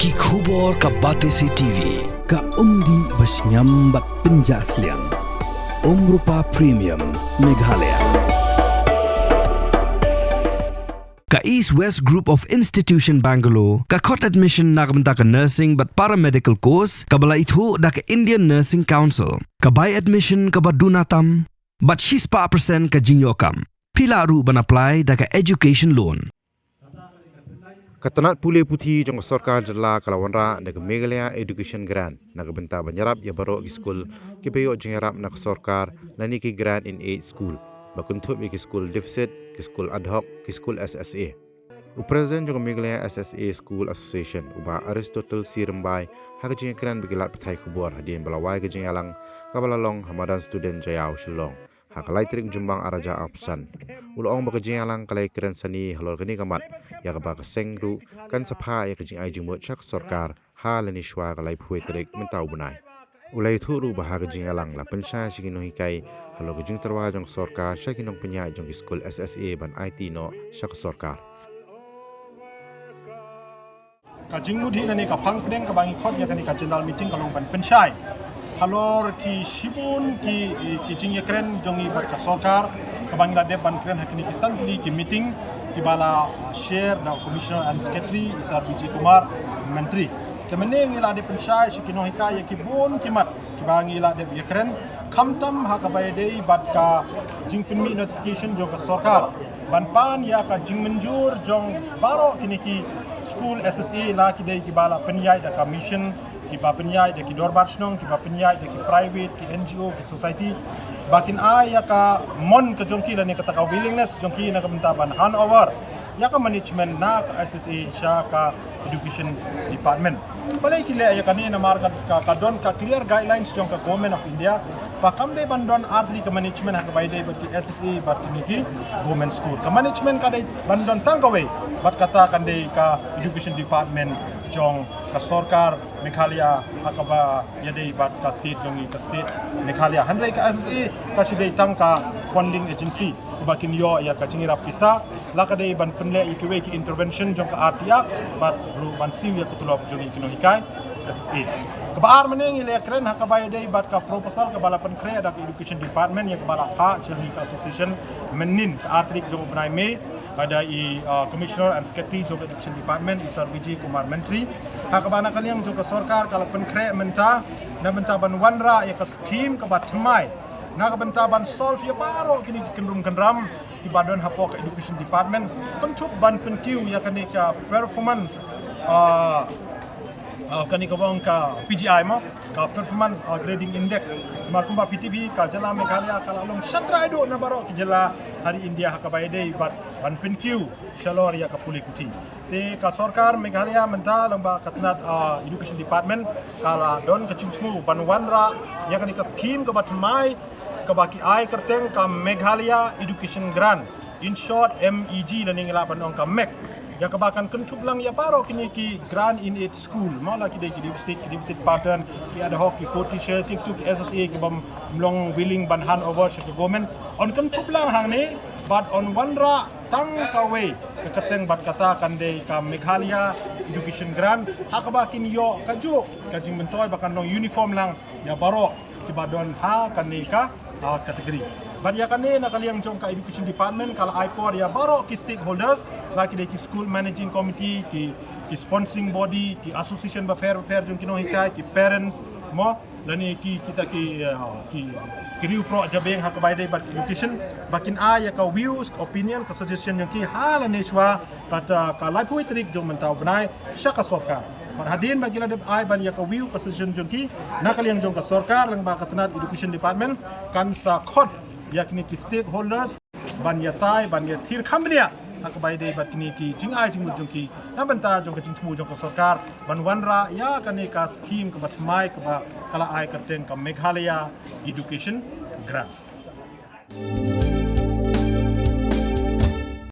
Ki khubor ka Batesi TV. Ka umdi basnyambat penjaslian. Rupa Premium Meghalaya. Ka East West Group of Institution Bangalore, ka Kot Admission nakamta ka Nursing but Paramedical Course, ka bala itu da ka Indian Nursing Council, ka By Admission ka Badunatam, but 6% ka Jinyokam. Pila ru ban apply da ka Education Loan. Katanat pule puthi jong sarkar jalla kalawanra nag Meghalaya Education Grant nagbenta banyarap ya baro ki school ki peyo jingarap nak sarkar lani ki grant in 8 school bakuntup ki school deficit ki school ad hoc ki school SSA upresent jong Meghalaya SSA School Association uba Aristotle Sirmbai hak jing grant bigilat pathai khubor hadien balawai ki jingalang kabalalong hamadan student jayaw shillong hak laitrik jumbang araja apsan ulong baka jingalang kalai keren sani halor kani kamat ya ka baka sengru kan sapha ya ka jing ai jingmo chak sarkar ha lani shwa kalai phui trik mentau bunai ulai thuru bah ka jingalang la pensha sigino hikai halo ka jing tarwa jong sarkar shakinong penya jong school SSA ban IT no shak sarkar ka jingmudi nani ka phangpdeng ka bangi khot ya kani ka general meeting kalong ban penchai halor ki shibun ki jingye kren jongi bat ka sarkar ka bangi la deb ban kren hakini ki santli ki meeting ki bala share da commissioner and secretary Isar Biji Kumar menteri kemene ngila de penchai shikino hikaya ki bon kimat ki bangi la deb ye kren khamtam ha ka bay dei bat ka jingpinmi notification jong ka sarkar ban pan ya ka jingmenjur jong baro kini ki school SSA la ki dei ki bala penyai da ka mission ki ba penyai da ki dorbat snong ki ba penyai da ki private ki NGO ki society bakin ai ya ka mon ka jongki la ni kata ka willingness jongki na ka bentaban handover ya ka management na ka SSA sha ka education department palai ki le ya ka ni na marka ka don ka clear guidelines jong ka government of India pa kambe bandon artli ka management ha ka bai dei ki SSA bat ki government school ka management ka dei bandon tangkawe bat kata kan dei ka education department jong ka sarkar Meghalaya akaba yadei bat ka state jongi ka state Meghalaya handai ka SSA ka chidei tangka funding agency bakin yo ya ka chingira pisa la ka dei ban penle ikiwe ki intervention jong ka atia bat ru ban siu ya kutulop jongi kino hikai SSA kabar meneng ile kren hakabay dei bat ka proposal ka balapan kre da education department ya ka bala ha chini ka association menin ka artrik jong benai me ada commissioner and secretary jong education department Isar Biji Kumar menteri hakabana kaliang jong ka sarkar kala pen kre menta na benta ban wanra ya ka scheme ka bat chmai na ka benta ban solve ya baro kini kendrum kendram di badan hapo ka education department kontup ban pentiu ya ka performance kani ka bang ka PGI mo ka performance grading index markumba PTB ka jala Meghalaya ka lalong syatra do na baro ki jala hari India hakabay dei bat ban penkiu shalor ya ka puli kuti te ka sarkar Meghalaya menta lamba katnat education department kala don ka chingchmu ban wanra ya kani ka scheme ka bat mai ka baki ai kerteng ka Meghalaya education grant in short MEG na ningla ban ka MEG ya kebakan kencup lang ya paro kini ki grant in its school mala ki ki deficit pattern ki ada hoki 40 shares itu ki SSA ki bam long willing ban hand over ke government on kencup lang hang ni but on wanra tang kawe ke keteng bat kata kan de ka Meghalaya education grant hakabakin yo kaju kajing mentoy bakan long uniform lang ya baro ki badon ha kan ni ka kategori Badia kane na kaliang jong ka education department kala IPOR ya baro ki stakeholders laki de ki school managing committee ki sponsoring body ki association ba fair jong kino hikai ki parents mo lani ki kita ki riu pro jabeng ha ka bai dei bat education bakin a ya ka views opinion ka suggestion yang ki hala ne shwa kata ka life trik jong mentau benai syaka sarkar Marhadin bagi ladeb ai ban ya ka view ka suggestion jong ki na kaliang jong ka sarkar lang ba katnat education department kan sa khot yakni ki stakeholders ban yatai ban ya thir khamblia hakbai dei bat kini ki jingai jingmu jongki na banta jong ka jingmu jong ka sarkar ban wanra ya kani ka scheme ka bat mai ka kala ai kerten ka Meghalaya education grant